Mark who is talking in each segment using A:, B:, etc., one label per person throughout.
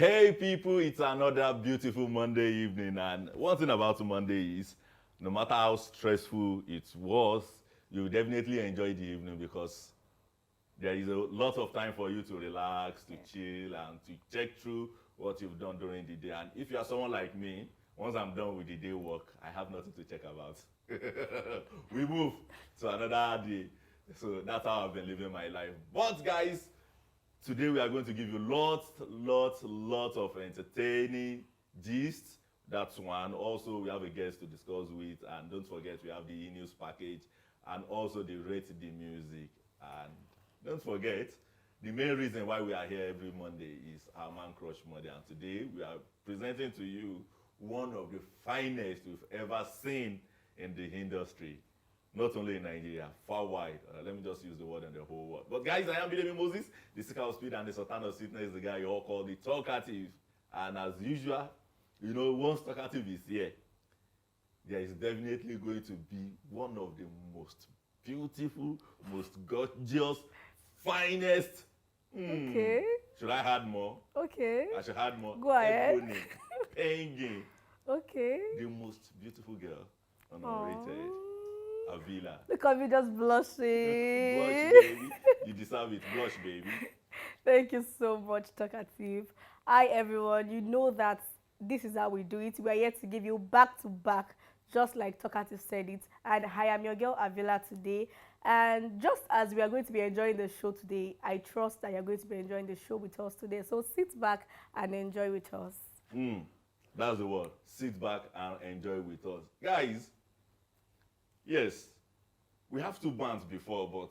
A: Hey people, it's another beautiful Monday evening, and one thing about Monday is no matter how stressful it was, you definitely enjoy the evening because there is a lot of time for you to relax, to chill, and to check through what you've done during the day. And if you are someone like me, once I'm done with the day work, I have nothing to check about. We move to another day. So that's how I've been living my life. But guys, today we are going to give you lots of entertaining gist. That's one. Also, we have a guest to discuss with, and don't forget we have the e-news package and also the Rate the Music. And don't forget, the main reason why we are here every Monday is our Man Crush Monday. And today we are presenting to you one of the finest we've ever seen in the industry. Not only in Nigeria, far wide. Let me just use the word in the whole world. But guys, I am Billy Moses, the seeker of speed and the sultan of sweetness, the guy you all call the talkative. And as usual, you know, once talkative is here, there is definitely going to be one of the most beautiful, most gorgeous, finest.
B: Okay.
A: Should I add more?
B: Okay.
A: I should add more.
B: Go ahead.
A: Penguin.
B: Okay.
A: The most beautiful girl on Unrated. Havilah.
B: Look at me just blushing.
A: Blush, baby. You deserve it. Blush, baby.
B: Thank you so much, Talkative. Hi, everyone. You know that this is how we do it. We are here to give you back to back, just like Talkative said it. And I am your girl, Havilah, today. And just as we are going to be enjoying the show today, I trust that you're going to be enjoying the show with us today. So sit back and enjoy with us.
A: That's the word. Sit back and enjoy with us. Guys, yes, we have two bands before, but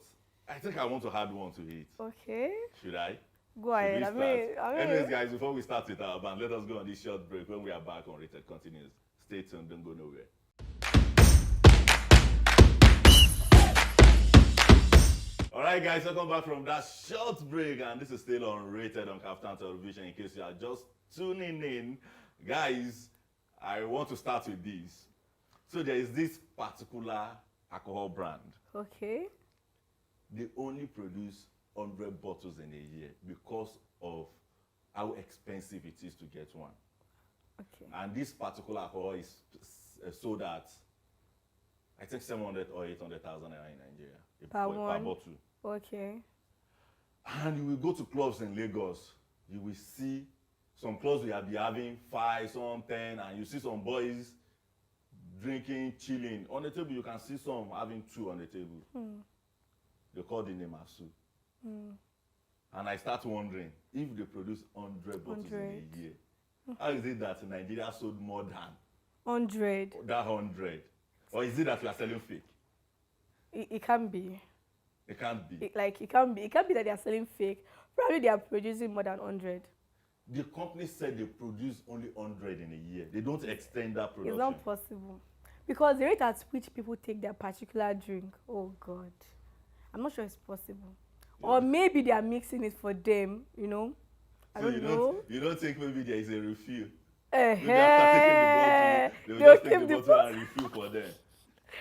A: I think I want to add one to it.
B: Okay.
A: Should I?
B: Go ahead. I mean,
A: anyways, guys, before we start with our band, let us go on this short break. When we are back, Unrated continues. Stay tuned, don't go nowhere. All right, guys, welcome back from that short break, and this is still Unrated on KAFTAN Television. In case you are just tuning in, guys, I want to start with this. So there is this particular alcohol brand.
B: Okay.
A: They only produce 100 bottles in a year because of how expensive it is to get one.
B: Okay.
A: And this particular alcohol is sold at, I think, 700 or 800,000 in Nigeria per bottle.
B: Okay.
A: And you will go to clubs in Lagos, you will see some clubs will be having 5, some 10, and you see some boys drinking, chilling. On the table, you can see some having 2 on the table. They call the name Asu. And I start wondering, if they produce 100 bottles in a year, how is it that Nigeria sold more than
B: 100?
A: That 100? Or is it that we are selling fake?
B: It can't be.
A: It can't be.
B: It can't be. It can't be that they are selling fake. Probably they are producing more than 100.
A: The company said they produce only 100 in a year. They don't extend that production.
B: It's not possible. Because the rate at which people take their particular drink, oh God, I'm not sure it's possible. Yeah. Or maybe they are mixing it for them, you know. I don't know.
A: You don't think maybe there is a refill?
B: Maybe
A: after taking the bottle, they will just take the bottle and refill for them.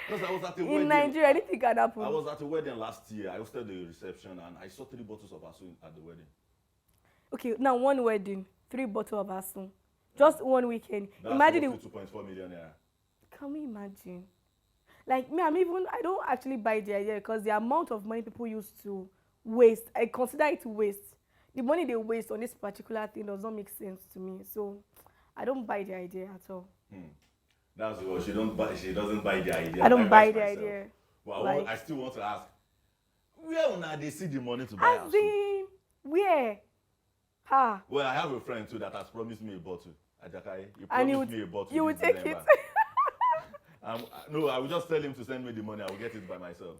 A: Because I was at a wedding.
B: In Nigeria, anything can happen.
A: I was at a wedding last year. I hosted the reception and I saw 3 bottles of Asu at the wedding.
B: Okay, now one wedding, 3 bottles of Asu. Just one weekend.
A: That's
B: imagine
A: 2.4 million naira.
B: Can we imagine? Like me, I don't actually buy the idea because the amount of money people used to waste, I consider it waste. The money they waste on this particular thing does not make sense to me. So I don't buy the idea at all.
A: That's what she doesn't buy the idea.
B: I don't buy the idea.
A: Well, I still want to ask, where now they see the money to buy Asu?
B: Where? Ha.
A: Well, I have a friend too that has promised me a bottle. Ajakai, he promised me a bottle.
B: You will take it.
A: No, I will just tell him to send me the money. I will get it by myself.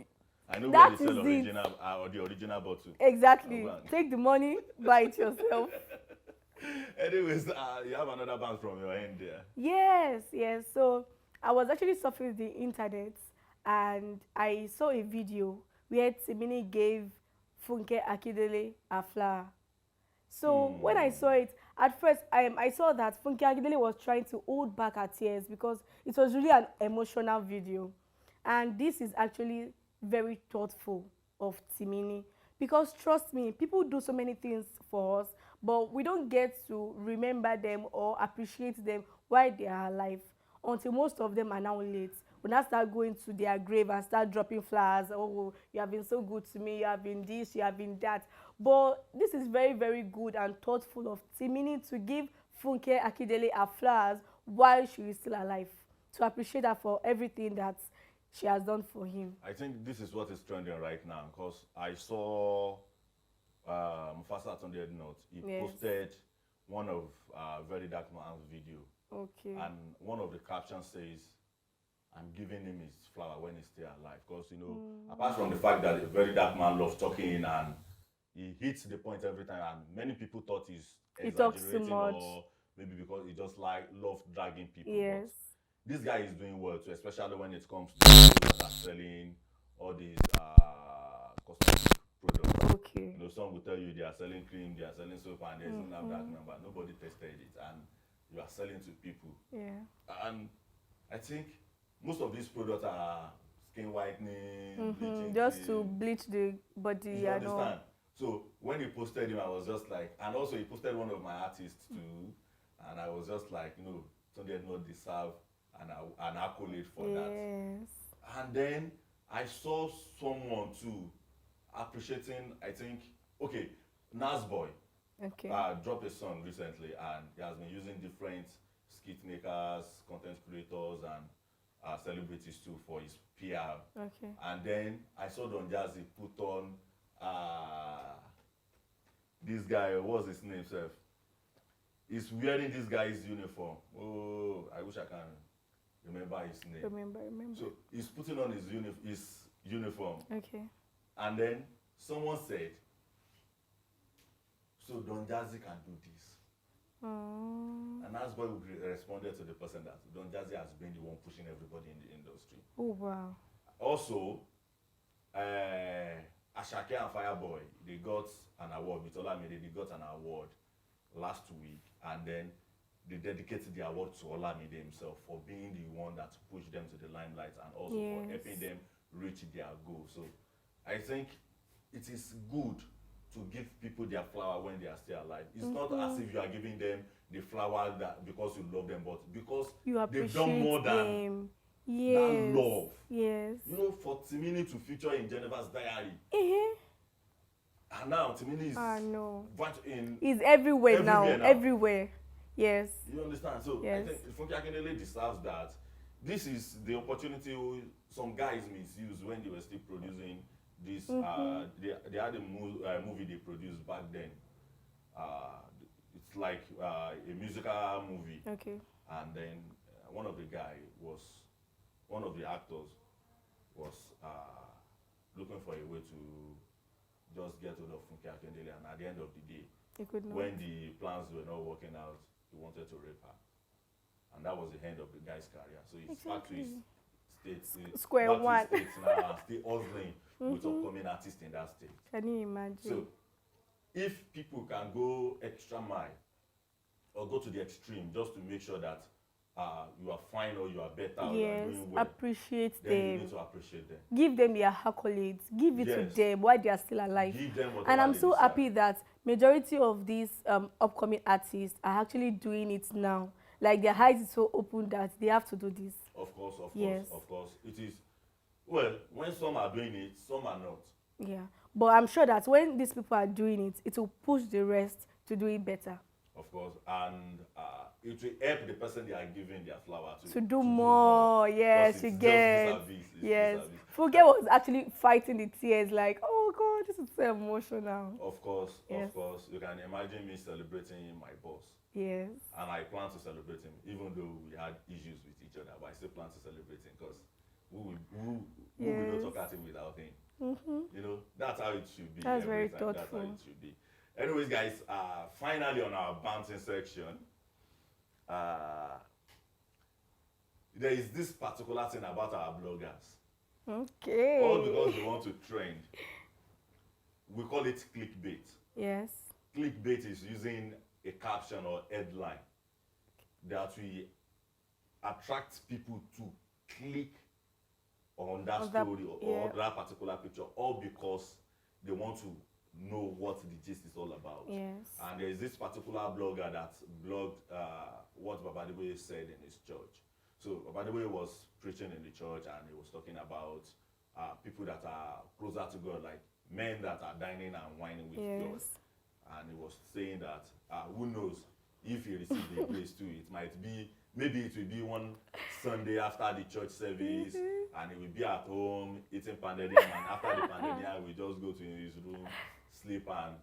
A: I know where they sell original or the original bottle.
B: Exactly. Take the money, buy it yourself.
A: Anyways, you have another band from your end there.
B: Yes. So I was actually surfing the internet and I saw a video where Timini gave Funke Akindele a flower. So when I saw it, at first I saw that Funke Akindele was trying to hold back her tears because it was really an emotional video. And this is actually very thoughtful of Timini because trust me, people do so many things for us, but we don't get to remember them or appreciate them while they are alive until most of them are now late. We now start going to their grave and start dropping flowers. Oh, you have been so good to me, you have been this, you have been that. But this is very, very good and thoughtful of Timini to give Funke Akindele her flowers while she is still alive, to appreciate her for everything that she has done for him.
A: I think this is what is trending right now because I saw Mufasa on the note. He posted one of Very Dark Man's video.
B: Okay.
A: And one of the captions says, I'm giving him his flower when he's still alive. Because, you know, apart from the fact that a Very Dark Man loves talking and he hits the point every time, and many people thought he's exaggerating or maybe because he just loves dragging people.
B: Yes.
A: But this guy is doing well too, especially when it comes to people that are selling all these cosmetic products.
B: Okay.
A: You know, some will tell you they are selling cream, they are selling soap, and there's no that number. Nobody tested it, and you are selling to people.
B: Yeah.
A: And I think most of these products are skin whitening, bleaching
B: just to bleach the body.
A: You understand? So when he posted him, I was just like, and also he posted one of my artists too, and I was just like, you know, Sunday not deserve an accolade for that. And then I saw someone too appreciating, I think, okay, Nasboy dropped a song recently, and he has been using different skit makers, content creators, and celebrities too for his PR.
B: Okay.
A: And then I saw Don Jazzy put on this guy, what's his name, sir? He's wearing this guy's uniform. Oh, I wish I can remember his name.
B: Remember.
A: So he's putting on his uniform.
B: Okay.
A: And then someone said, so Don Jazzy can do this. And that's why we responded to the person that Don Jazzy has been the one pushing everybody in the industry.
B: Oh, wow.
A: Also, Ashake and Fireboy, they got an award with Olamide. They got an award last week, and then they dedicated the award to Olamide himself for being the one that pushed them to the limelight and also for helping them reach their goal. So I think it is good to give people their flower when they are still alive. It's not as if you are giving them the flower that because you love them, but because they've done more than love.
B: Yes.
A: You know, for Timini to feature in Geneva's Diary. And now Timini is
B: he's everywhere now. Everywhere. Yes.
A: You understand? So I think Funke Akindele deserves that. This is the opportunity some guys misused when they were still producing this. They had a movie they produced back then. It's like a musical movie.
B: Okay.
A: And then one of the actors was looking for a way to just get hold of Funke Akindele, and at the end of the day, when the plans were not working out, he wanted to rape her. And that was the end of the guy's career. So he's back to his state,
B: square one.
A: Now, still hustling with upcoming artists in that state.
B: Can you imagine?
A: So if people can go extra mile or go to the extreme just to make sure that you are fine or you are better or you are doing well,
B: appreciate
A: then
B: them.
A: You need to appreciate them.
B: Give them their accolades. Give it to them while they are still alive.
A: Give them whatever
B: and I'm
A: they
B: so
A: deserve.
B: happy that majority of these upcoming artists are actually doing it now. Like their eyes is so open that they have to do this.
A: Of course. It is. Well, when some are doing it, some are not.
B: Yeah, but I'm sure that when these people are doing it, it will push the rest to do it better.
A: Of course, and it will help the person they are giving their flower
B: to do more. Yes, you get. Yes, Funke was actually fighting the tears, like, oh God, this is so emotional.
A: Of course. You can imagine me celebrating my boss.
B: Yes.
A: And I plan to celebrate him, even though we had issues with each other, but I still plan to celebrate him because who will not talk at him without him? You know, that's how it should be.
B: That's very thoughtful.
A: That's how it should be. Anyways, guys, finally on our bouncing section, there is this particular thing about our bloggers.
B: Okay.
A: All because they want to trend. We call it clickbait.
B: Yes.
A: Clickbait is using a caption or headline that will attract people to click on that story or that particular picture, all because they want to know what the gist is all about.
B: Yes.
A: And there is this particular blogger that blogged what Baba Adeboye said in his church. So Baba Adeboye was preaching in the church, and he was talking about people that are closer to God, like men that are dining and wining with God. And he was saying that who knows if he received the grace too. It might be, maybe it will be one Sunday after the church service, and he will be at home eating pounded yam, and after the pounded yam, we just go to his room, sleep, and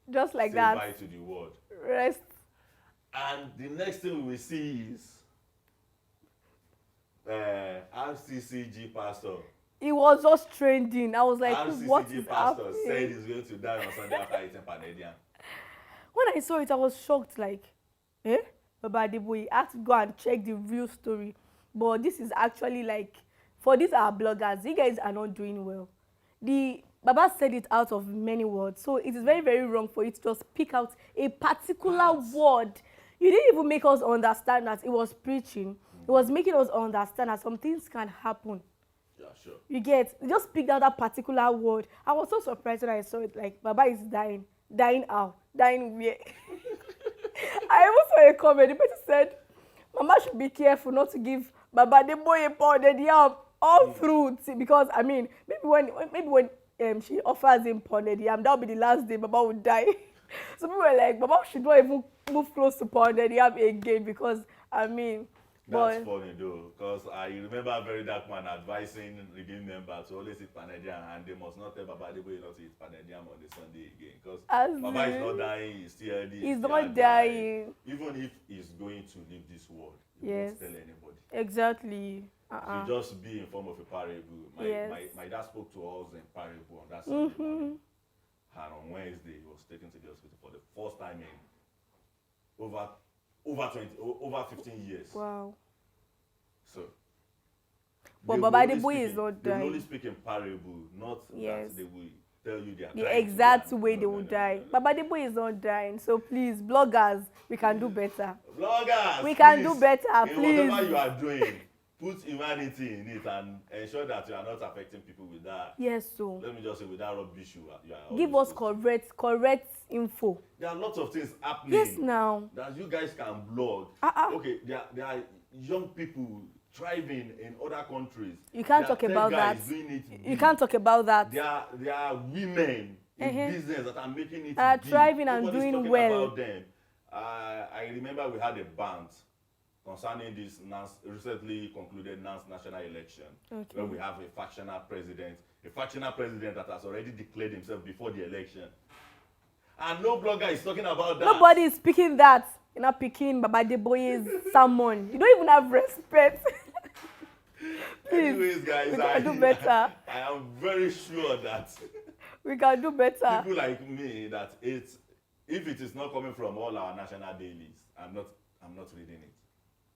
B: just like
A: say
B: that.
A: bye to the world.
B: Rest.
A: And the next thing we will see is RCCG pastor.
B: It was just trending. I was like, what is
A: RCCG pastor
B: happening?
A: said he's going to die on Sunday after eating pounded yam.
B: When I saw it, I was shocked. Like, Baba Adeboye, I had to go and check the real story. But this is actually like, for these our bloggers, you guys are not doing well. The Baba said it out of many words, so it is very, very wrong for you to just pick out a particular word. You didn't even make us understand that it was preaching. It was making us understand that some things can happen.
A: Yeah, sure.
B: You get, you just picked out that particular word. I was so surprised when I saw it. Like, Baba is dying. Dying how? Dying where? I even saw a comment. The person said, Mama should be careful not to give Baba Adeboye pounded yam all through, because I mean, maybe when she offers him pounded yam, that will be the last day Baba would die. So people were like, Baba should not even move close to pounded yam again, because I mean.
A: That's funny though, because I remember a very dark man advising redeemed members to always eat pounded yam, and they must not tell Baba Adeboye not to eat pounded yam on the Sunday again, because Baba is not dying, he's still healthy.
B: He's not dying.
A: Even if he's going to leave this world, he won't tell anybody.
B: Exactly.
A: It will just be in form of a parable. My dad spoke to us in parable on that Sunday morning, and on Wednesday he was taken to the hospital for the first time in over 15 years.
B: Wow.
A: So,
B: but Baba Adeboye is not dying.
A: They only speak in parable, not that they will tell you
B: the exact way they will die. Baba Adeboye is not dying. So please, bloggers, we can do better.
A: Bloggers,
B: we can do better, please.
A: Whatever you are doing, put humanity in it and ensure that you are not affecting people with that.
B: Yes, so.
A: Let me just say, with that rubbish you are.
B: Give us correct info.
A: There are lots of things happening.
B: Yes, now.
A: That you guys can blog. Okay, there are young people thriving in other countries.
B: You can't talk about that. You can't talk about that.
A: There are women in business that are making it big.
B: Thriving and doing well.
A: About them. I remember we had a band concerning this recently concluded national election, where we have a factional president that has already declared himself before the election. And no blogger is talking about that.
B: Nobody is speaking that. You're not picking Baba Adeboye's sermon. You don't even have respect. Please,
A: anyways, guys,
B: we can do better.
A: I am very sure that
B: we can do better.
A: People like me, that if it is not coming from all our national dailies, I'm not reading it.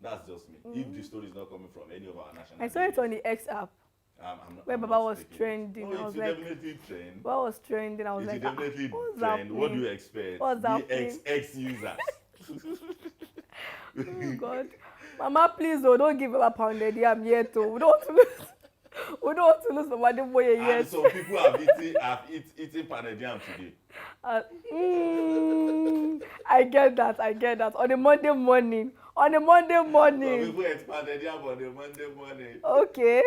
A: That's just me. If the story is not coming from any of our national
B: I saw it on the X app. Where Baba was trending.
A: I was like, definitely trend.
B: Baba was trending. I was like,
A: definitely trend. What do you expect?
B: What's
A: the ex users.
B: Oh God, Mama, please don't give Baba pounded yam yet. We don't want to lose. We don't want to lose Baba Adeboye yet.
A: And some people have eaten pounded yam today.
B: I get that. On a Monday morning. Some
A: people ate pounded yam on a Monday morning.
B: Okay.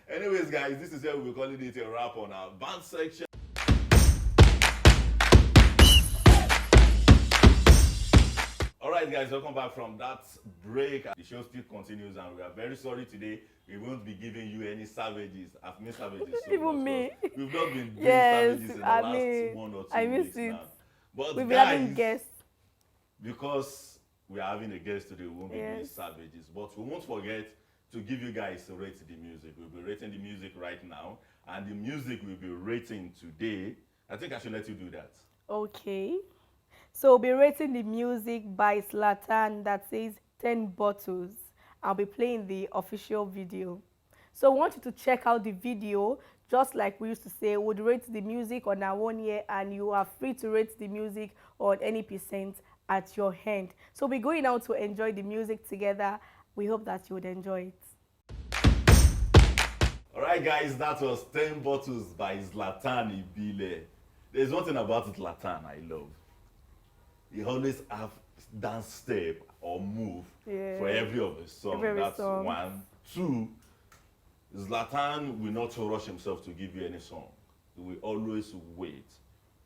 A: Anyways, guys, this is where we'll be calling it a wrap on our band section. Alright guys, welcome back from that break. The show still continues, and we are very sorry today. We won't be giving you any savages. I've missed savages so
B: even
A: much.
B: me.
A: We've not been doing savages in the last 1 or 2 weeks now. But
B: we've
A: been
B: having guests.
A: Because we are having a guest today, we won't be doing savages. But we won't forget to give you guys to rate the music. We'll be rating the music right now. And the music we'll be rating today, I think I should let you do that.
B: Okay. So we'll be rating the music by Zlatan that says 10 bottles. I'll be playing the official video. So I want you to check out the video. Just like we used to say, we'd rate the music on our own ear, and you are free to rate the music on any percent at your hand. So we're going out to enjoy the music together. We hope that you would enjoy it.
A: Alright guys, that was 10 bottles by Zlatan Ibile. There's one thing about Zlatan I love. He always have dance step or move for every of his song.
B: Every
A: That's
B: song.
A: one. Two, Zlatan will not rush himself to give you any song. He will always wait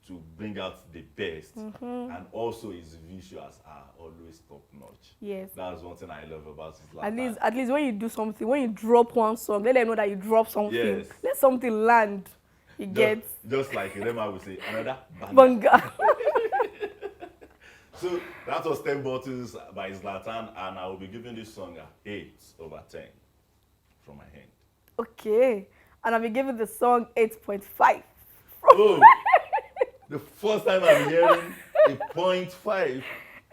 A: to bring out the best. And also his visuals are always top notch.
B: Yes.
A: That's one thing I love about Zlatan.
B: At least when you do something, when you drop one song, let them know that you drop something.
A: Yes.
B: Let something land. You get
A: Just like Rema would say, another banger.
B: banga.
A: So that was 10 bottles by Zlatan, and I will be giving this song a 8/10 from my hand.
B: Okay. And I'll be giving the song 8.5.
A: Oh, the first time I'm hearing a 0.5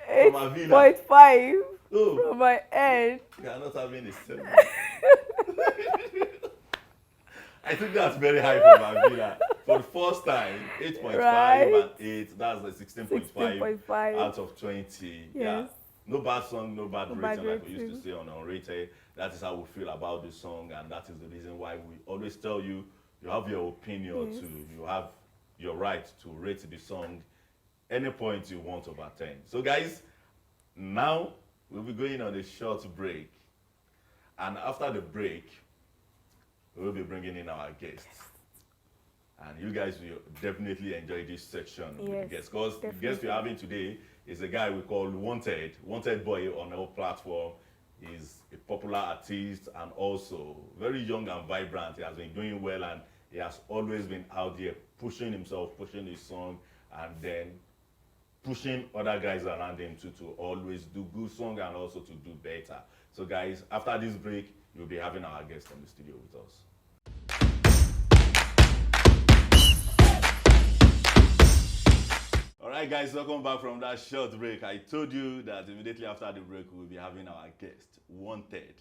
A: from Havilah.
B: 8.5
A: Oh,
B: from my end.
A: you are not having a 7. I think that's very high from Havilah. For the first time, 8.5
B: Right.
A: and 8, that's the 16.5
B: 16.5.
A: out of 20. Yeah.
B: Yes.
A: No bad song, no bad
B: No
A: rating,
B: bad
A: like we used to
B: rating.
A: say on Unrated. That is how we feel about the song, and that is the reason why we always tell you, you have your opinion
B: Yes.
A: too. You have your right to rate the song any point you want over 10. So guys, now we'll be going on a short break. And after the break, we'll be bringing in our guests. And you guys will definitely enjoy this section with the
B: Yes,
A: guests. Because the guest
B: definitely.
A: we're having today is a guy we call Wanted Boy on our platform. He's a popular artist and also very young and vibrant. He has been doing well, and he has always been out there pushing himself, pushing his song, and then pushing other guys around him to always do good song and also to do better. So guys, after this break, you'll be having our guest in the studio with us. All right, guys, welcome back from that short break. I told you that immediately after the break, we'll be having our guest, Wanted.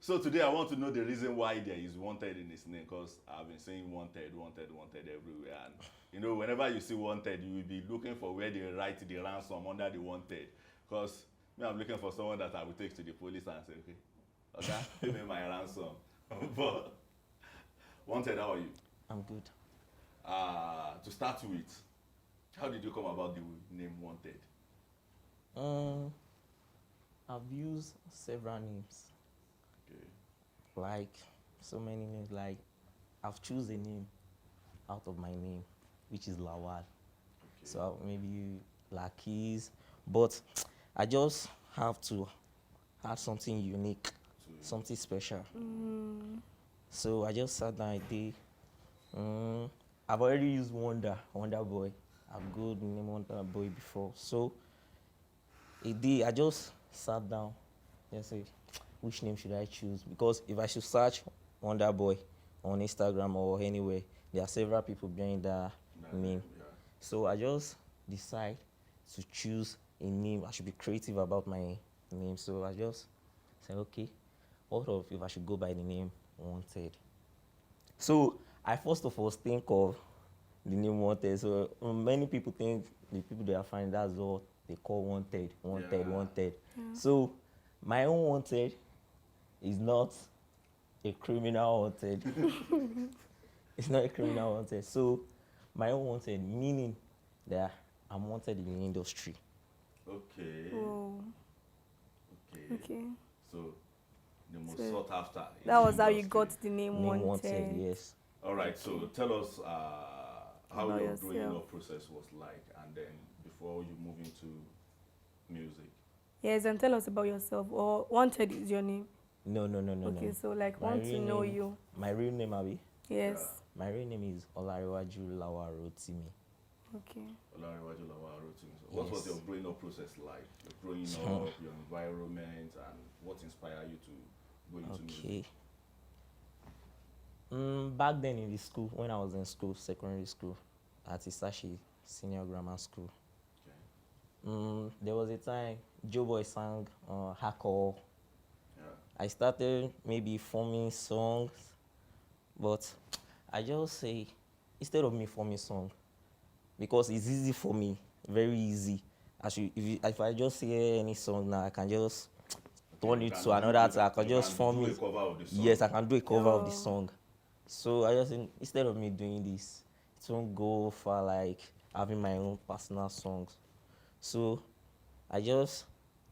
A: So today I want to know the reason why there is Wanted in his name, because I've been saying Wanted everywhere. And you know, whenever you see Wanted, you will be looking for where they write the ransom under the Wanted. Because me, I'm looking for someone that I will take to the police and say, okay, pay me my ransom. But Wanted, how are you?
C: I'm good.
A: To start with, how did you come about the name Wanted?
C: I've used several names,
A: Okay.
C: like so many names. Like I've chosen a name out of my name, which is Lawal.
A: Okay.
C: So maybe Lakis, but I just have to add something unique, something special. So I just sat down a day. I've already used Wonder Boy. I've good name Wonder Boy before. So a day I just sat down and say, which name should I choose? Because if I should search Wonder Boy on Instagram or anywhere, there are several people behind that name.
A: Yeah.
C: So I just decide to choose a name. I should be creative about my name. So I just said, okay, what if I should go by the name Wanted? So I first of all think of the name Wanted. So many people think the people they are finding, that's what they call Wanted. So my own Wanted is not a criminal Wanted. It's not a criminal Wanted. So my own Wanted meaning that I'm wanted in the industry.
A: Okay.
B: Oh,
A: Okay.
B: okay.
A: So the most
B: So
A: sought after. in
B: That
A: the
B: was how you
A: industry.
B: got the name
C: Name
B: Wanted.
C: Wanted, yes.
A: All right. So tell us how
B: About
A: your growing
B: yourself.
A: up process was like, and then before you move into music.
B: Yes, and tell us about yourself. Or Wanted is your name.
C: No.
B: Okay, so like
C: My
B: want to
C: real
B: know
C: name-
B: you.
C: My real name, Abi?
B: Yes.
C: My real name is Olariwaju Lawarotimi.
B: Okay.
A: Olariwaju Lawarotimi. So what was
C: Yes.
A: your growing up process like? Your growing up, your environment, and what inspired you to go into music?
C: Okay. Back then in the school, when I was in school, secondary school, at Isashi Senior Grammar School,
A: Okay.
C: there was a time Joe Boy sang Hako.
A: Yeah.
C: I started maybe forming songs, but I just say, instead of me forming song, because it's easy for me, very easy. If I just hear any song now, I can just turn
A: You
C: it
A: can
C: to another
A: do-
C: thing. I can
A: you
C: just
A: can
C: form
A: do a
C: it.
A: cover of the song.
C: Yes, I can do a cover of the
B: Oh.
C: song. So I just think, instead of me doing this, it won't go for like having my own personal songs. So I just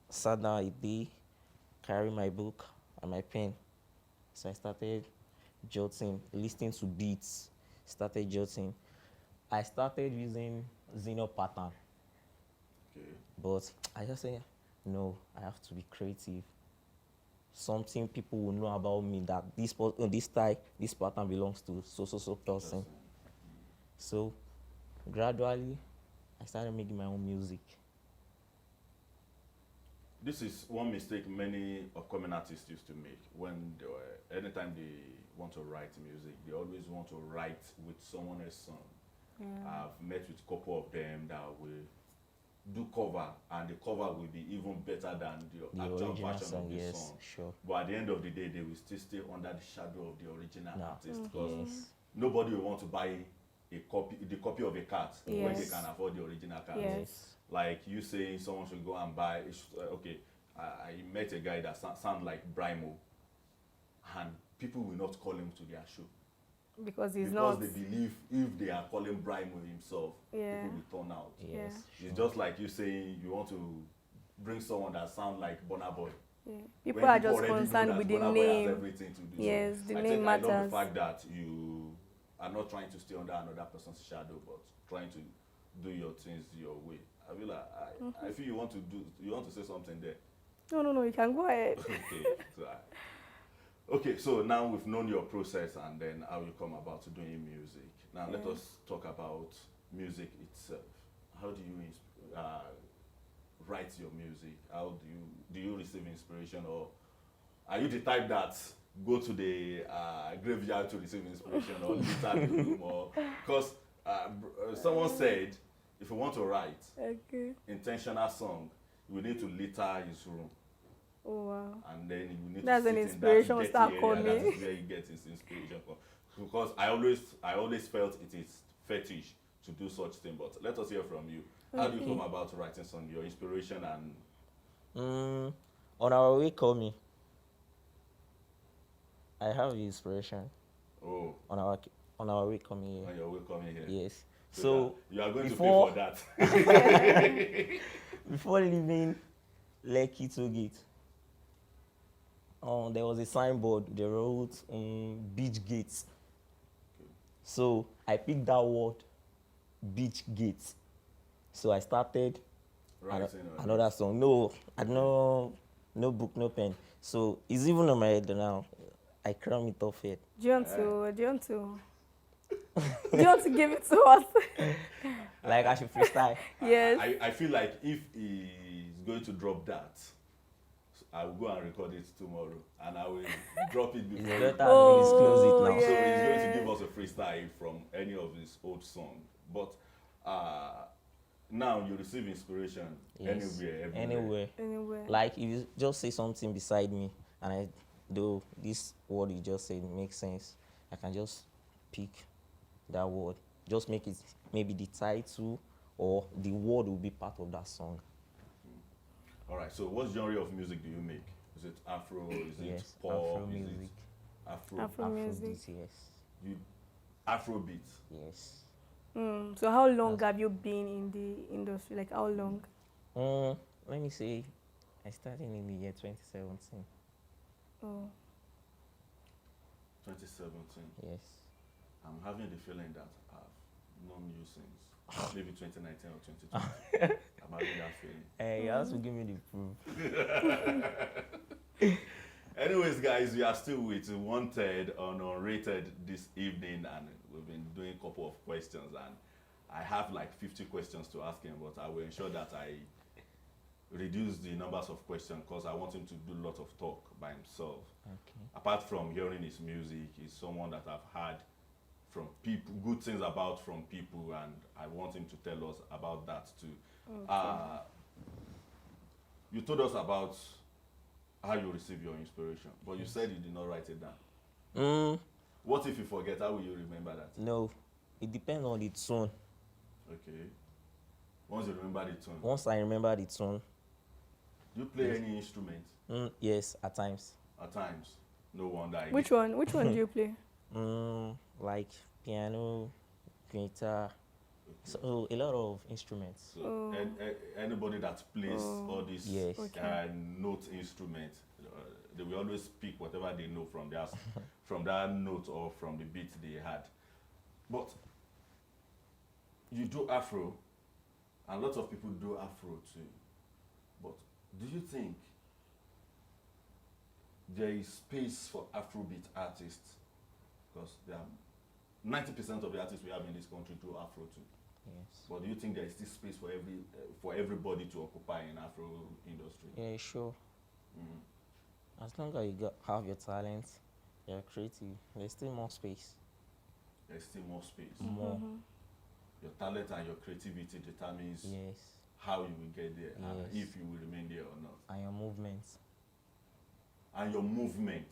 C: sat down a day, carry my book and my pen. So I started jotting, listening to beats, started jotting. I started using Zeno pattern,
A: Okay.
C: but I just said, no, I have to be creative. Something people will know about me that this style, this pattern belongs to so person. So gradually, I started making my own music.
A: This is one mistake many upcoming artists used to make when they were, anytime they want to write music, they always want to write with someone else's song.
B: Yeah.
A: I've met with a couple of them that will do cover, and the cover will be even better than the actual
C: original
A: version
C: song,
A: of the
C: yes,
A: song.
C: sure.
A: But at the end of the day, they will still stay under the shadow of the original
C: No.
A: artist, because
C: Yes.
A: nobody will want to buy the copy of a cat when they
B: Yes.
A: can afford the original cat.
B: Yes.
A: Like you saying someone should go and buy, okay, I met a guy that sound like Brimo, and people will not call him to their show.
B: Because he's
A: Because
B: not.
A: they believe if they are calling Brimo himself,
B: Yeah.
A: people will turn out.
C: Yes.
B: Yeah.
A: It's just like you saying you want to bring someone that sound like Burna Boy.
B: Yeah.
A: When
B: People are just
A: already know
B: concerned
A: that
B: with the
A: Burna Boy has
B: name.
A: everything to do.
B: Yes,
A: So
B: the
A: I
B: name
A: think I love
B: matters.
A: the fact that you are not trying to stay under another person's shadow, but trying to do your things your way. Havilah, I feel you want to say something there.
B: No, you can go ahead.
A: Okay, so now we've known your process and then how you come about to doing music. Now let us talk about music itself. How do you write your music? How do you receive inspiration, or are you the type that go to the graveyard to receive inspiration, or litter the room, or because someone said if you want to write
B: Okay.
A: intentional song, you need to litter his room.
B: Oh wow.
A: And then you need
B: That's
A: to
B: an
A: sit
B: inspiration
A: in that
B: start
A: dirty area.
B: coming.
A: That is where he gets his inspiration from. Because I always felt it is fetish to do such thing. But let us hear from you. How do you come about writing song? Your inspiration and
C: On our way coming, I have inspiration.
A: oh,
C: On our way coming here.
A: when you're welcoming here.
C: Yes.
A: So
C: So
A: that you are going
C: before-
A: to pay for that.
C: before leaving Lekki to Gate, there was a signboard. They wrote beach gates. So I picked that word, beach gates. So I started
A: Writing on
C: another song. No, I had no book, no pen. So it's even on my head now. I cram it off it.
B: Do you want to give it to us?
C: Like I should freestyle.
B: Yes.
A: I feel like if he's going to drop that, I will go and record it tomorrow, and I will drop it
C: It's
A: before.
C: better
B: Oh,
C: to disclose it now.
B: yeah.
A: So he's going to give us a freestyle from any of his old songs. But now you receive inspiration
C: Yes.
A: anywhere, everywhere.
C: Anywhere.
B: Anyway.
C: Like if you just say something beside me and I do this word you just said makes sense, I can just pick that word. Just make it maybe the title or the word will be part of that song.
A: All right. So what genre of music do you make? Is it Afro? Is
C: Yes,
A: it pop?
C: Afro
A: Is
C: music.
A: it Afro?
B: Afro music.
C: Afrobeat, yes.
A: You Afrobeat.
C: Yes.
B: So how long have you been in the industry? Like how long?
C: Let me say I started in the year 2017.
B: Oh.
A: 2017.
C: Yes.
A: I'm having the feeling that I've known you since maybe 2019 or 2020. I'm having that feeling.
C: Hey, you have to give me the proof.
A: Anyways, guys, we are still with Wanted on Unrated this evening, and we've been doing a couple of questions, and I have like 50 questions to ask him, but I will ensure that I reduce the numbers of questions because I want him to do a lot of talk by himself.
C: Okay.
A: Apart from hearing his music, he's someone that I've heard from people, good things about from people, and I want him to tell us about that too.
B: Okay.
A: You told us about how you receive your inspiration, but you said you did not write it down. What if you forget? How will you remember that?
C: No, it depends on the tune.
A: Okay. Once you remember the tune,
C: Once I remember the tune,
A: do you play any instrument?
C: yes, at times.
A: At times. No wonder.
B: Which one do you play?
C: Like piano, guitar, so a lot of instruments.
A: So anybody that plays all these
C: Yes.
A: note instruments, they will always pick whatever they know from their from that note or from the beat they had. But you do Afro, and lots of people do Afro too. But do you think there is space for Afrobeat artists? Because there are 90% of the artists we have in this country do Afro too.
C: Yes.
A: But do you think there is still space for everybody to occupy in Afro industry?
C: Yeah, sure.
A: Mm.
C: As long as you have your talent, you're creative, there's still more space.
A: There's still more space.
C: More.
A: Your talent and your creativity determines
C: Yes.
A: how you will get there and
C: Yes.
A: if you will remain there or not.
C: And your movement.
A: And your movement,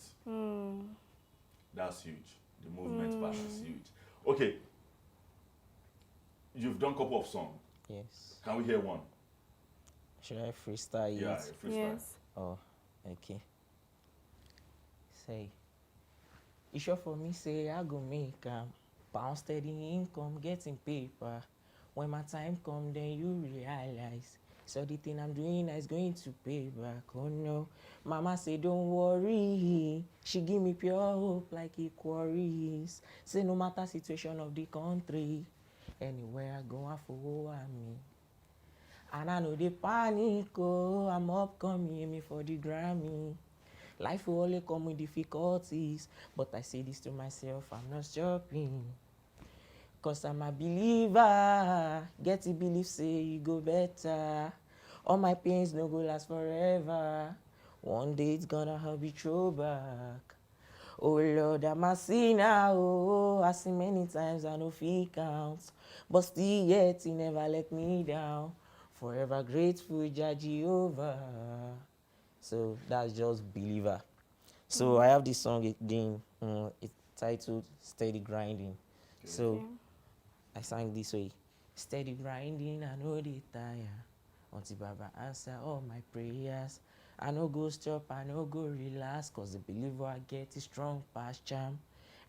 A: that's huge. The movement part is huge. Okay, you've done a couple of songs.
C: Yes.
A: Can we hear one?
C: Should I freestyle it?
A: Yeah, freestyle.
B: Yes.
C: Oh, okay. Say, you sure for me say I go make pound steady income, getting paper. When my time come, then you realize. So the thing I'm doing is going to pay back. Oh no, mama say don't worry. She give me pure hope like it quarries. Say no matter situation of the country, anywhere I go I follow me. And I know the panic, oh, I'm upcoming, aiming for the Grammy. Life will only come with difficulties, but I say this to myself, I'm not stopping. Cause I'm a believer, get to believe, say you go better. All my pains no go last forever. One day it's gonna help you throw back. Oh Lord, I'm a sinner, oh, I see many times I no fit count. But still yet, he never let me down. Forever grateful, Jah Jehovah. So that's just believer. So I have this song again. It's titled Steady Grinding.
A: Okay.
C: So I sang this way. Steady grinding, I know they tire. Until Baba answer all my prayers. I no go stop, I no go relax. Cause the believer I get is strong past charm.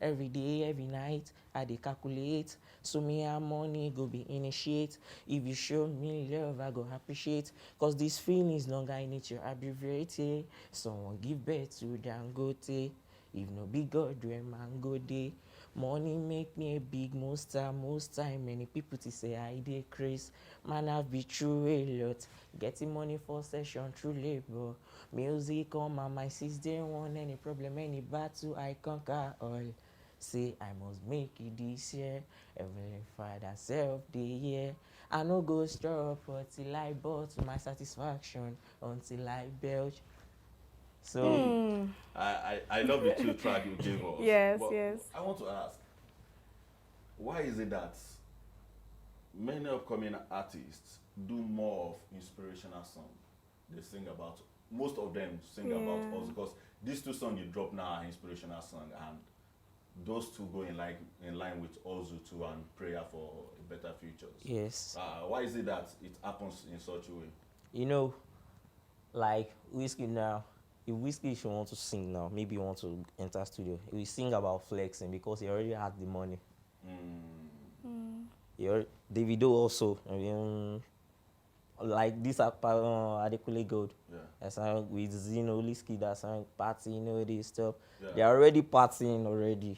C: Every day, every night, I dey calculate. So me and money go be initiate. If you show me love, I go appreciate. Cause this feeling is longer in it, you abbreviate it. Someone give birth to Dangote. If no big God, do a man go day. Money make me a big monster. Most time, many people to say I dey craze. Man, I've been through a lot. Getting money for session through labor. Music on my sis, they want any problem, any battle, I conquer all. Say I must make it this year. Heavenly Father, self the year. I no go stop until I bought to my satisfaction. Until I belch. So
A: I love the two track you gave us.
B: Yes,
A: But
B: yes.
A: I want to ask, why is it that many upcoming artists do more of inspirational songs? They sing about, most of them sing about us, because these two songs you drop now are inspirational songs, and those two go in line with Ozu too and prayer for better futures.
C: yes.
A: Why is it that it happens in such a way?
C: You know, like Whiskey now, if Whiskey should want to sing now, maybe you want to enter studio, he will sing about flexing because he already has the money. Davido also, like this Adekunle Gold.
A: Yeah.
C: I sang with Zino, Whiskey that sang party, this stuff.
A: Yeah.
C: They are already partying already.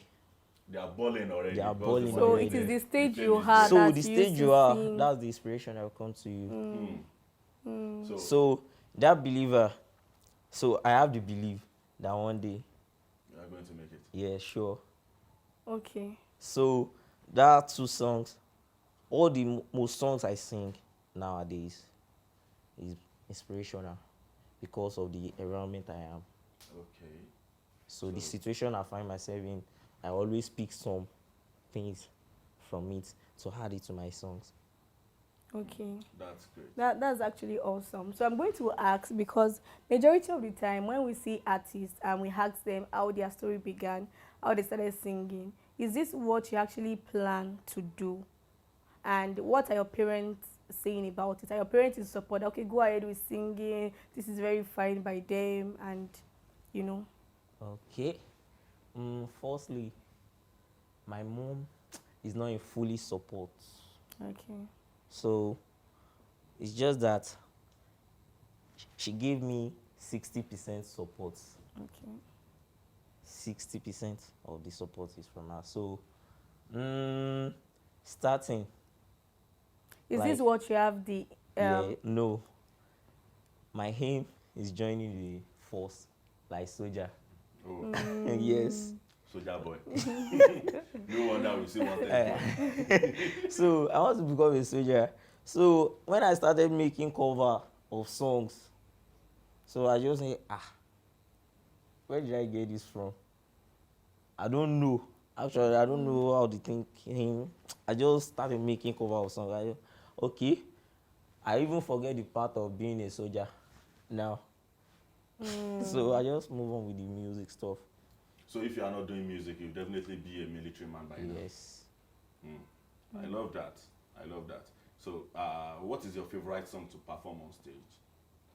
A: They are balling already.
C: They are
A: because
C: balling
A: the
B: So
A: money
B: it
A: is
B: is
A: there.
B: the stage
A: The
B: you
A: fame is
B: had
A: there.
C: So
B: that
C: the
B: you
C: stage
B: used
C: you
B: to
C: are,
B: sing.
C: that's the inspiration that will come to you.
A: So,
C: So that believer, so I have the belief that one day,
A: you are going to make it.
C: yeah, sure.
B: Okay.
C: So that two songs, all the most songs I sing nowadays is inspirational because of the environment I am.
A: Okay.
C: So the situation I find myself in, I always pick some things from it to add it to my songs.
B: Okay.
A: That's great.
B: That's actually awesome. So I'm going to ask, because majority of the time when we see artists and we ask them how their story began, how they started singing, is this what you actually plan to do? And what are your parents saying about it? Are your parents in support? Okay, go ahead with singing. This is very fine by them, and you know.
C: Okay. Firstly, my mom, is not in fully support.
B: Okay.
C: So it's just that she gave me 60% support.
B: Okay.
C: 60% of the support is from her. So starting.
B: Is
C: like,
B: this what you have the
C: yeah, no. My aim is joining the force like soldier.
A: Oh,
C: Yes.
A: soldier boy. No wonder we see one thing.
C: So I want to become a soldier. So when I started making cover of songs, so I just say, where did I get this from? I don't know. Actually, I don't know how the thing came. I just started making cover of songs. Okay. I even forget the part of being a soldier now. So I just move on with the music stuff.
A: So if you are not doing music, you'll definitely be a military man by now.
C: Yes.
A: I love that. I love that. So what is your favorite song to perform on stage?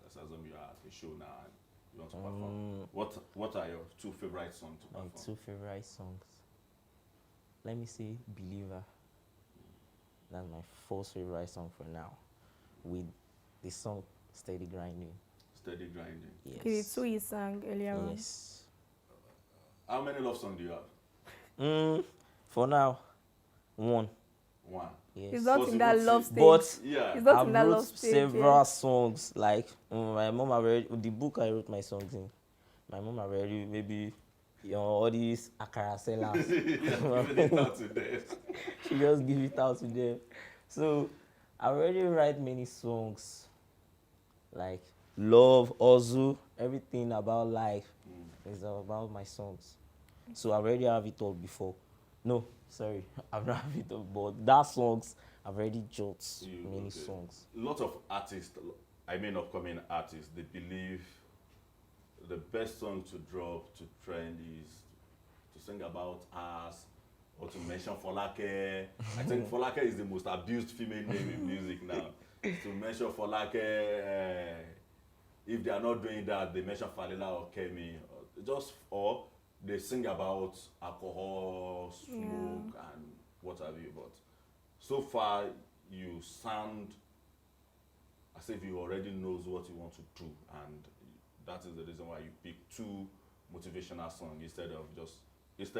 A: Let's assume you are at a show now and you want to perform. What are your 2 favorite songs to perform?
C: My 2 favorite songs. Let me say Believer. That's my first favorite song for now. With the song Steady Grinding.
A: Steady Grinding.
C: Yes.
B: Okay, the 2 you sang earlier on.
C: Yes.
A: How many love songs do you have?
C: For now, 1.
A: 1.
C: Yes.
B: It's not in that love stage.
C: But
A: Yeah.
B: It's not
C: I
B: in that
C: wrote
B: love stage.
C: several songs. Like my mom already, the book I wrote my songs in. My mom already maybe, all these akara sellers.
A: Giving it out to them.
C: She just give it out to them. So I already write many songs, like love, hustle, everything about life is about my songs. So I already have it all before. No, sorry, I've not have it all, but that songs I've already jotted many songs.
A: A lot of artists, I mean upcoming artists, they believe the best song to drop, to trend is to sing about us or to mention Folake. I think Folake is the most abused female name in music now. To mention Folake, if they are not doing that, they mention Havilah or Kemi. Or they sing about alcohol, smoke, and what have you. But so far, you sound as if you already knows what you want to do, and that is the reason why you pick 2 motivational songs instead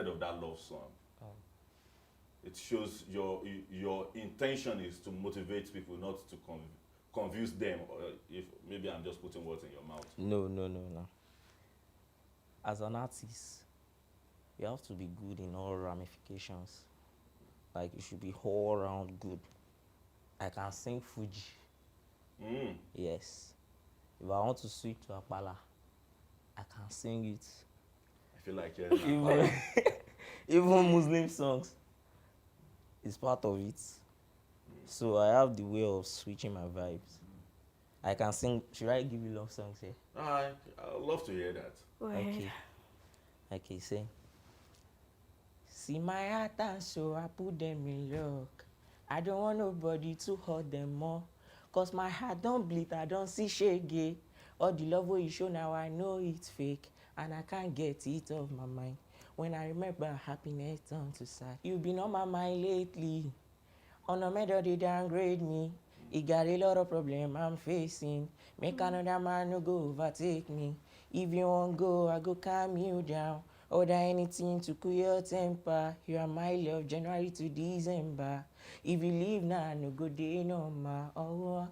A: of that love song. It shows your intention is to motivate people, not to confuse them. Or if maybe I'm just putting words in your mouth.
C: No. As an artist, you have to be good in all ramifications. Like you should be all around good. I can sing Fuji. Yes. If I want to switch to Apala, I can sing it.
A: I feel like hearing
C: Even Muslim songs is part of it. So I have the way of switching my vibes. I can sing. Should I give you love songs here?
A: I'd love to hear that.
B: Go ahead.
C: Okay, say. See my heart and soul, I put them in lock. I don't want nobody to hurt them more. Cause my heart don't bleed, I don't see shaggy. All the love what you show now, I know it's fake. And I can't get it off my mind. When I remember happiness turn to sad. You've been on my mind lately. On a matter they downgrade me. It got a lot of problem I'm facing. Make another man no go overtake me. If you won't go, I go calm you down. Order anything to cool your temper. You are my love, January to December. If you leave now, no go day no more. Oh,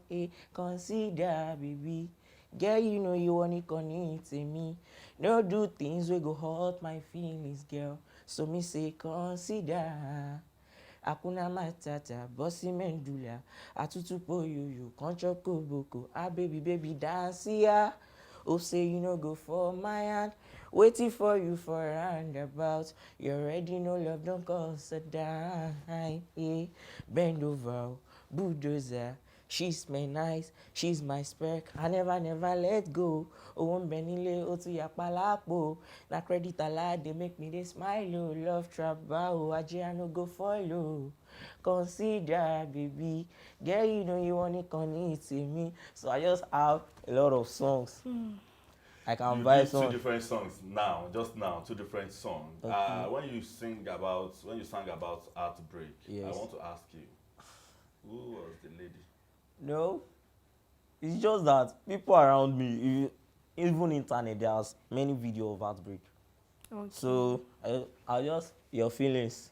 C: consider, baby. Girl, you know you want it connect to me. No do things we go hurt my feelings, girl. So me say consider. Akuna matata, bossy mendula. Atutu po you, concho koboko. Ah baby dance ya. Oh say you no go for my hand. Waiting for you for a roundabout. You already know love don't cost a dime. Yeah. Bend over, bulldozer. She's my nice, she's my spec. I never let go. Oh, benile otu yapalapo. Na credit ala they make me they smile. Oh, love trap bow. Aje I no go follow. Consider, baby. Girl, you know you want it connect to me. So I just have a lot of songs. I can
A: You
C: vibe
A: did two
C: on.
A: different songs now, just now, two different songs.
C: Okay.
A: When you sang about heartbreak, I
C: Yes.
A: want to ask you, who was the lady?
C: No, it's just that people around me, even internet, there's many videos of heartbreak.
B: Okay.
C: So I just your feelings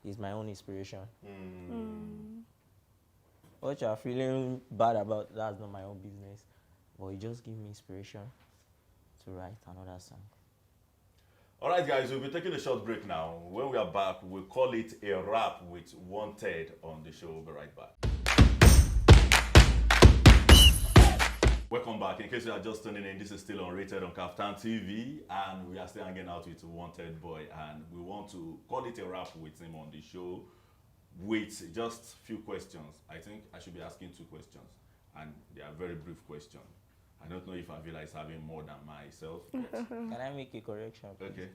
C: is my own inspiration. What you are feeling bad about, that's not my own business. But it just give me inspiration to write another song.
A: All right, guys, we'll be taking a short break now. When we are back, we'll call it a wrap with Wanted on the show. We'll be right back. Welcome back. In case you are just tuning in, this is still Unrated on KAFTAN TV, and we are still hanging out with Wanted Boy, and we want to call it a wrap with him on the show with just few questions. I think I should be asking 2 questions, and they are very brief questions. I don't know if Havilah is having more than myself. But
C: Can I make a correction, please?
A: okay.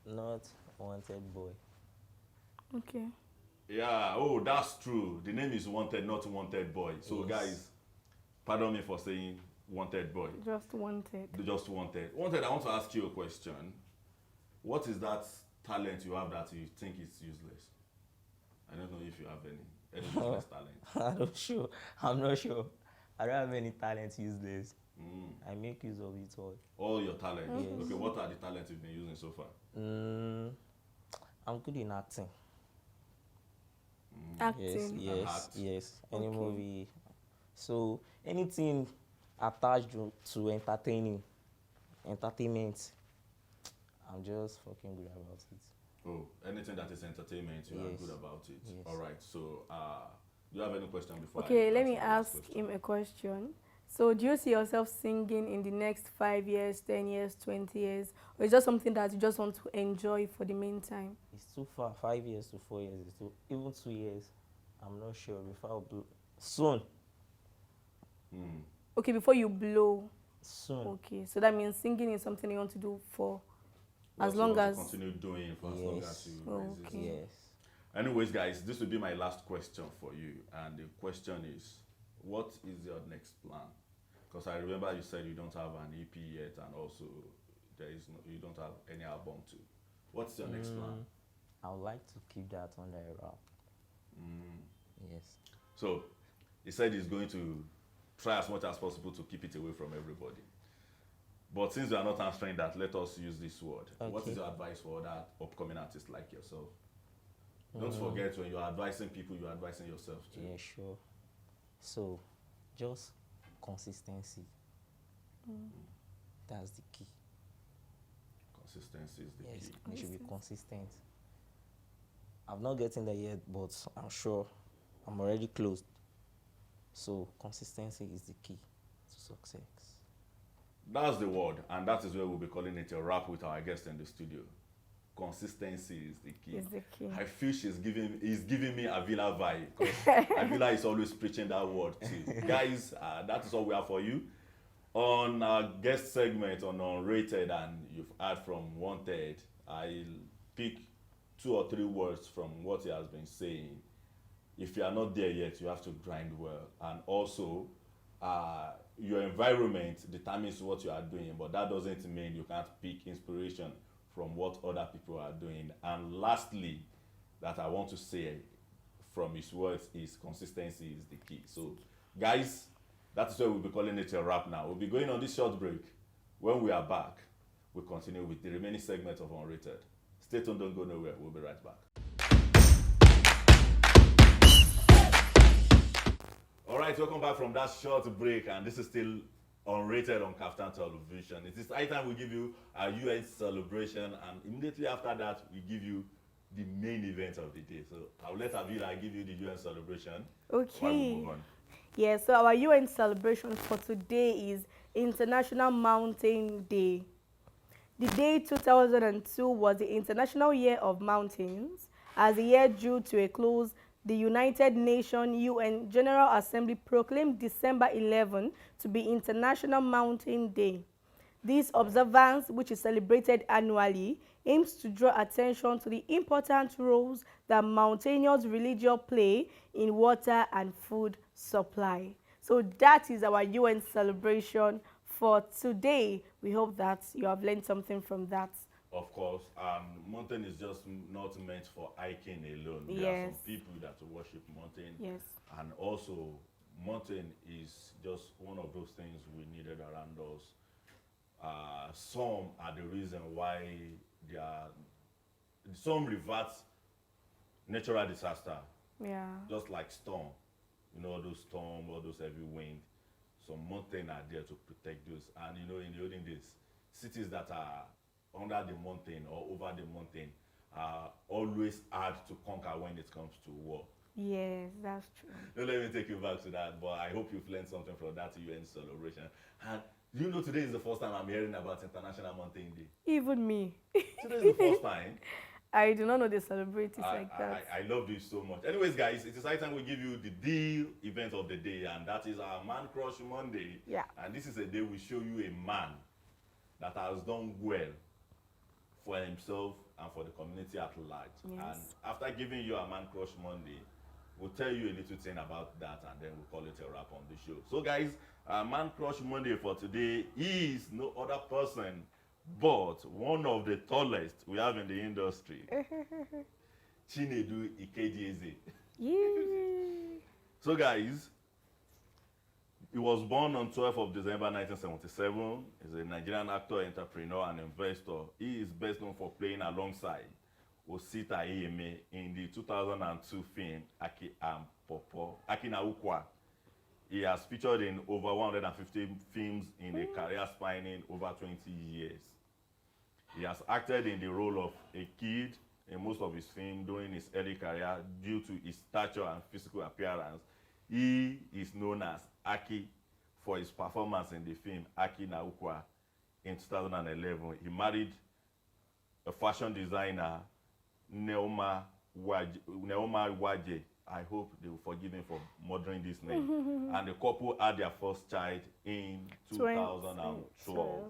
C: Not Wanted Boy.
B: Okay.
A: Yeah, oh, that's true. The name is Wanted, not Wanted Boy. So,
C: Yes.
A: guys, pardon me for saying Wanted Boy.
B: Just wanted.
A: Just Wanted. Wanted, I want to ask you a question. What is that talent you have that you think is useless? I don't know if you have any useless talent.
C: I'm not sure. I don't have any talent useless. I make use of it all.
A: All your talents.
C: Yes.
A: Okay, what are the talents you've been using so far?
C: I'm good in acting.
B: Acting.
C: Yes. Any
B: Okay.
C: movie. So anything attached to entertainment, I'm just fucking good about it.
A: Oh, anything that is entertainment, you are
C: Yes.
A: good about it.
C: Yes.
A: All right, so do you have any question before
B: Okay,
A: I
B: let me
A: you the next
B: ask
A: question?
B: him a question. So, do you see yourself singing in the next 5 years, 10 years, 20 years? Or is just something that you just want to enjoy for the meantime?
C: It's too far. 5 years to 4 years. Even 2 years. I'm not sure. Before I'll do soon.
B: Okay, before you blow.
C: Soon.
B: Okay, so that means singing is something you want to do for as
A: What you
B: long
A: want
B: as.
A: to continue doing for as long
C: Yes.
A: as you
B: Okay.
A: exist.
C: Yes.
A: Anyways, guys, this will be my last question for you, and the question is, what is your next plan? Because I remember you said you don't have an EP yet, and also you don't have any album too. What's your next plan?
C: I would like to keep that under a wrap. Yes.
A: So, he said he's going to try as much as possible to keep it away from everybody. But since you are not answering that, let us use this word. What
C: Okay.
A: is your advice for other upcoming artists like yourself? Don't forget, when you're advising people, you're advising yourself too.
C: Yeah, sure. So, just consistency. That's the key.
A: Consistency is the
C: Yes,
A: key.
C: they should be consistent. I'm not getting there yet, but I'm sure I'm already close. So, consistency is the key to success.
A: That's the word, and that is where we'll be calling it a wrap with our guest in the studio. Consistency is the key.
B: Is the key.
A: I feel he's giving me Havilah vibe, because Havilah is always preaching that word too. Guys, that is all we have for you. On our guest segment on Unrated, and you've heard from Wanted, I'll pick 2 or 3 words from what he has been saying. If you are not there yet, you have to grind well. And also, your environment determines what you are doing, but that doesn't mean you can't pick inspiration from what other people are doing. And lastly, that I want to say from his words is consistency is the key. So, guys, that's why we'll be calling it a wrap now. We'll be going on this short break. When we are back, we'll continue with the remaining segment of Unrated. Stay tuned, don't go nowhere. We'll be right back. All right, welcome back from that short break, and this is still Unrated on KAFTAN Television. It is high time we give you our UN celebration, and immediately after that, we give you the main event of the day. So I'll let Havilah give you the UN celebration. While we
B: Okay.
A: move on.
B: Yeah, so our UN celebration for today is International Mountain Day. The day 2002 was the International Year of Mountains. As the year drew to a close, the United Nations UN General Assembly proclaimed December 11 to be International Mountain Day. This observance, which is celebrated annually, aims to draw attention to the important roles that mountainous religion play in water and food supply. So that is our UN celebration for today, we hope that you have learned something from that.
A: Of course, mountain is just not meant for hiking alone. There are
B: Yes.
A: some people that worship mountain.
B: Yes.
A: And also, mountain is just one of those things we needed around us. Some are the reason why there are, some revert natural disaster,
B: Yeah.
A: just like storm. You know, all those storm, all those heavy wind. Some mountain are there to protect those. And you know, in the olden days, cities that are under the mountain or over the mountain are always hard to conquer when it comes to war.
B: Yes, that's true.
A: Don't let me take you back to that, but I hope you've learned something from that UN celebration. And you know, today is the first time I'm hearing about International Mountain Day.
B: Even me.
A: Today is the first time.
B: I do not know they celebrate it like that.
A: I love this so much. Anyways, guys, it is high time we give you the deal event of the day, and that is our Man Crush Monday.
B: Yeah.
A: And this is a day we show you a man that has done well for himself and for the community at large.
B: Yes.
A: And after giving you a Man Crush Monday, we'll tell you a little thing about that, and then we'll call it a wrap on the show. So, guys, our Man Crush Monday for today is no other person but one of the tallest we have in the industry, Chinedu Ikedieze.
B: Yeah.
A: So, guys, he was born on 12th of December 1977. He's a Nigerian actor, entrepreneur, and investor. He is best known for playing alongside Osita Iyeme in the 2002 film Aki and Popo, Aki na Ukwa. He has featured in over 150 films in a career spanning over 20 years. He has acted in the role of a kid in most of his films during his early career due to his stature and physical appearance. He is known as Aki for his performance in the film Aki na Ukwa in 2011. He married a fashion designer, Neoma Waje. I hope they will forgive me for murdering this name. And the couple had their first child in 2012.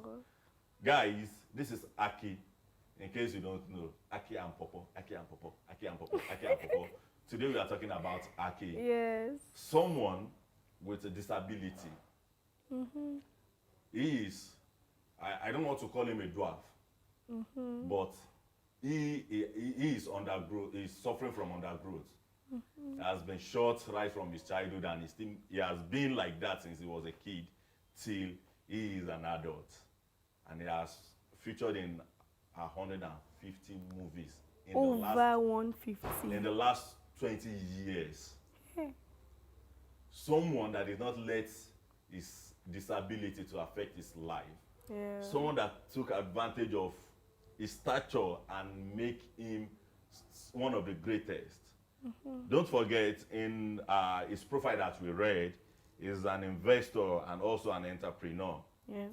A: Guys, this is Aki. In case you don't know, Aki and Popo, Aki and Popo, Aki and Popo, Aki and Popo. Today we are talking about Aki.
B: Yes.
A: Someone with a disability. He is, I don't want to call him a dwarf, but he is undergrowth, he is suffering from undergrowth. He has been short right from his childhood, and he has been like that since he was a kid till he is an adult. And he has featured in 150 movies in
B: Over 150.
A: in the last 20 years. Someone that did not let his disability to affect his life.
B: Yeah.
A: Someone that took advantage of his stature and make him one of the greatest. Don't forget, in his profile that we read, is an investor and also an entrepreneur.
B: Yes.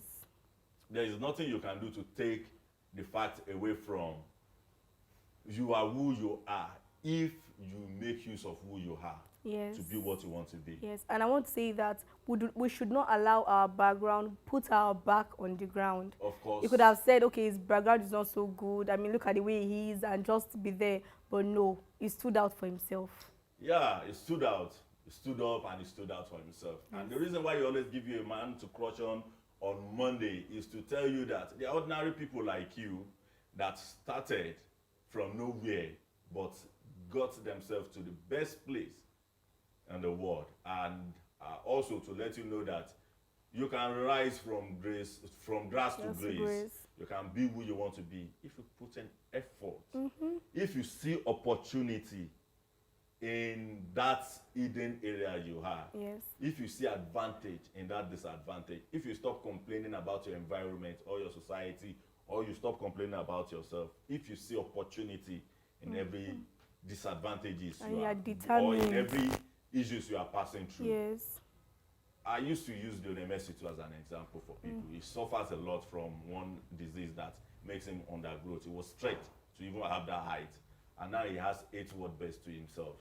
A: There is nothing you can do to take the fact away from you are who you are if you make use of who you are.
B: Yes.
A: To be what you want to be.
B: Yes, and I want to say that we should not allow our background put our back on the ground.
A: Of course.
B: You could have said, okay, his background is not so good. I mean, look at the way he is, and just be there. But no, he stood out for himself.
A: Yeah, he stood out. He stood up and he stood out for himself. Yes. And the reason why he always give you a man to crush on Monday is to tell you that there are ordinary people like you that started from nowhere but got themselves to the best place in the world, and also to let you know that you can rise from grass to grace. You can be who you want to be if you put in effort. If you see opportunity in that hidden area you have.
B: Yes.
A: If you see advantage in that disadvantage, if you stop complaining about your environment or your society, or you stop complaining about yourself, if you see opportunity in every disadvantages
B: and
A: you are
B: determined,
A: or in every issues you are passing through.
B: Yes.
A: I used to use Lionel Messi as an example for people. He suffers a lot from one disease that makes him undergrowth. He was stretched to even have that height, and now he has 8 world best to himself.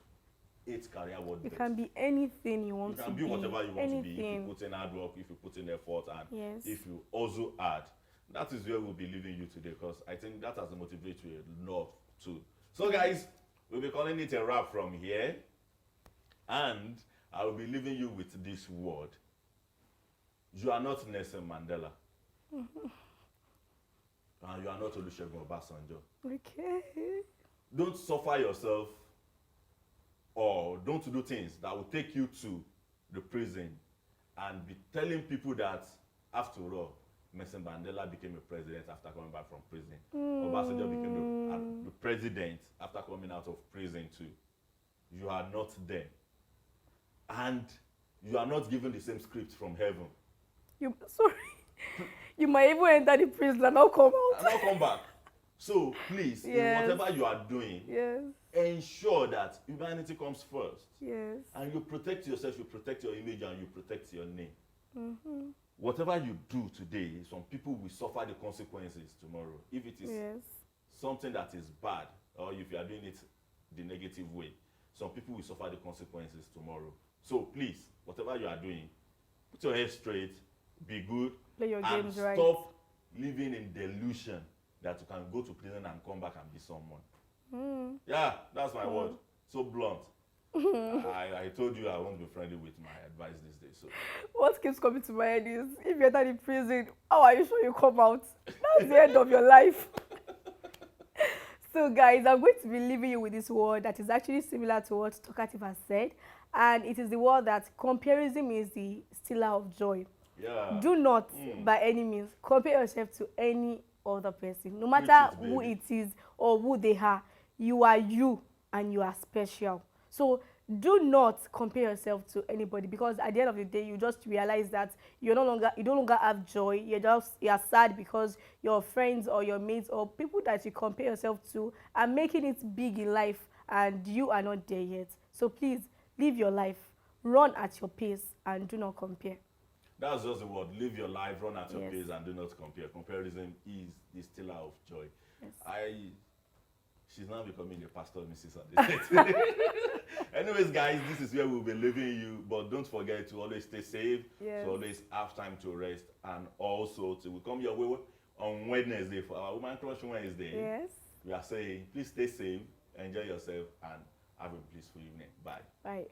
A: 8 career world best.
B: You can be anything you want to be.
A: You can be whatever you want to be if you
B: Anything.
A: put in hard work, if you put in effort, and
B: Yes.
A: if you also add. That is where we'll be leaving you today, because I think that has motivated you enough too. So guys, we'll be calling it a wrap from here, and I will be leaving you with this word. You are not Nelson Mandela. And you are not Olusegun Obasanjo.
B: Okay.
A: Don't suffer yourself or don't do things that will take you to the prison and be telling people that, after all, Nelson Mandela became a president after coming back from prison. Obasanjo became the president after coming out of prison too. You are not them. And you are not given the same script from heaven.
B: Sorry. You might even enter the prison and not come out.
A: And not come back. So please,
B: Yes.
A: in whatever you are doing,
B: Yes.
A: ensure that humanity comes first.
B: Yes.
A: And you protect yourself, you protect your image, and you protect your name.
B: Mm-hmm.
A: Whatever you do today, some people will suffer the consequences tomorrow. If it is
B: Yes.
A: something that is bad, or if you are doing it the negative way, some people will suffer the consequences tomorrow. So please, whatever you are doing, put your head straight, be good,
B: Play your
A: and
B: games right.
A: stop living in delusion that you can go to prison and come back and be someone. Yeah, that's my word. So blunt. I told you I won't be friendly with my advice these days. So
B: What keeps coming to my head is, if you enter the prison, how are you sure you come out? That's the end of your life. So guys, I'm going to be leaving you with this word that is actually similar to what Talkative has said. And it is the word that comparison is the stealer of joy.
A: yeah.
B: Do not, by any means, compare yourself to any other person. No matter
A: Preach it,
B: who
A: baby.
B: it is or who they are, you are you and you are special. So do not compare yourself to anybody, because at the end of the day, you just realize that you no longer have joy. You're sad because your friends or your mates or people that you compare yourself to are making it big in life and you are not there yet. So please live your life, run at your pace, and do not compare.
A: That's just the word. Live your life, run at your
B: Yes.
A: pace, and do not compare. Comparison is the stealer of joy.
B: Yes.
A: She's now becoming a pastor, Mrs. on this. Anyways, guys, this is where we'll be leaving you. But don't forget to always stay safe.
B: Yes.
A: To always have time to rest, and also to we come your way on Wednesday for our Woman Crush Wednesday.
B: Yes.
A: We are saying, please stay safe, enjoy yourself, and have a blissful evening. Bye.
B: Bye.